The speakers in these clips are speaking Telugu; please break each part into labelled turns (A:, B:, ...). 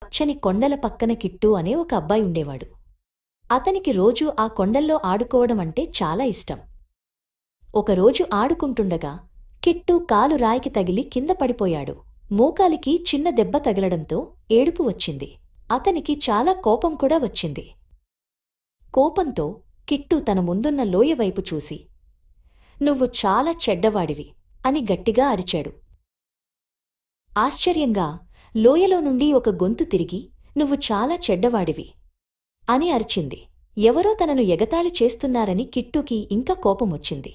A: పచ్చని కొండల పక్కన కిట్టూ అనే ఒక అబ్బాయి ఉండేవాడు. అతనికి రోజూ ఆ కొండల్లో ఆడుకోవడమంటే చాలా ఇష్టం. ఒకరోజు ఆడుకుంటుండగా కిట్టూ కాలు రాయికి తగిలి కింద పడిపోయాడు. మోకాలికి చిన్న దెబ్బ తగలడంతో ఏడుపు వచ్చింది. అతనికి చాలా కోపం కూడా వచ్చింది. కోపంతో కిట్టూ తన ముందున్న లోయవైపు చూసి, "నువ్వు చాలా చెడ్డవాడివి" అని గట్టిగా అరిచాడు. ఆశ్చర్యంగా లోయలో నుండి ఒక గొంతు తిరిగి, "నువ్వు చాలా చెడ్డవాడివి" అని అరిచింది. ఎవరో తనను ఎగతాళి చేస్తున్నారని కిట్టూకి ఇంకా కోపమొచ్చింది.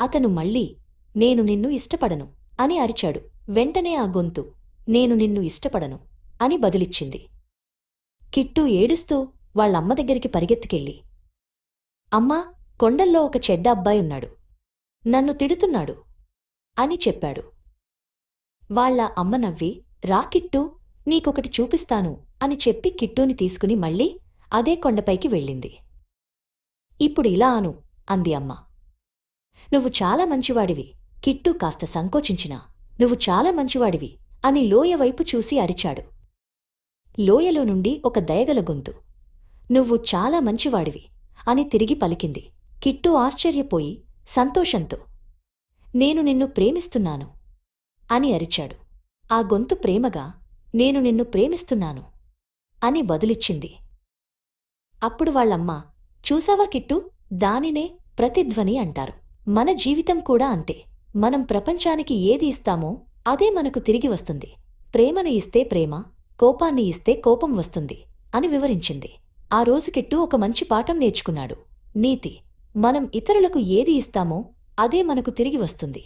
A: అతను మళ్ళీ, "నేను నిన్ను ఇష్టపడను" అని అరిచాడు. వెంటనే ఆ గొంతు, "నేను నిన్ను ఇష్టపడను" అని బదులిచ్చింది. కిట్టూ ఏడుస్తూ వాళ్ళమ్మ దగ్గరికి పరిగెత్తుకెళ్ళి, "అమ్మా, కొండల్లో ఒక చెడ్డ అబ్బాయున్నాడు. నన్ను తిడుతున్నాడు" అని చెప్పాడు. వాళ్ళ అమ్మ నవ్వి, "రా కిట్టూ, నీకొకటి చూపిస్తాను" అని చెప్పి కిట్టూని తీసుకుని మళ్ళీ అదే కొండపైకి వెళ్ళింది. "ఇప్పుడు ఇలా అను" అంది అమ్మ. "నువ్వు చాలా మంచివాడివి." కిట్టూ కాస్త సంకోచించినా, "నువ్వు చాలా మంచివాడివి" అని లోయవైపు చూసి అరిచాడు. లోయలో నుండి ఒక దయగల గొంతు, "నువ్వు చాలా మంచివాడివి" అని తిరిగి పలికింది. కిట్టూ ఆశ్చర్యపోయి సంతోషంతో, "నేను నిన్ను ప్రేమిస్తున్నాను" అని అరిచాడు. ఆ గొంతు ప్రేమగా, "నేను నిన్ను ప్రేమిస్తున్నాను" అని బదులిచ్చింది. అప్పుడు వాళ్ళమ్మ, "చూసావా కిట్టూ, దానినే ప్రతిధ్వని అంటారు. మన జీవితం కూడా అంతే. మనం ప్రపంచానికి ఏది ఇస్తామో అదే మనకు తిరిగి వస్తుంది. ప్రేమను ఇస్తే ప్రేమ, కోపాన్ని ఇస్తే కోపం వస్తుంది" అని వివరించింది. ఆ రోజు కిట్టూ ఒక మంచి పాఠం నేర్చుకున్నాడు. నీతి: మనం ఇతరులకు ఏది ఇస్తామో అదే మనకు తిరిగి వస్తుంది.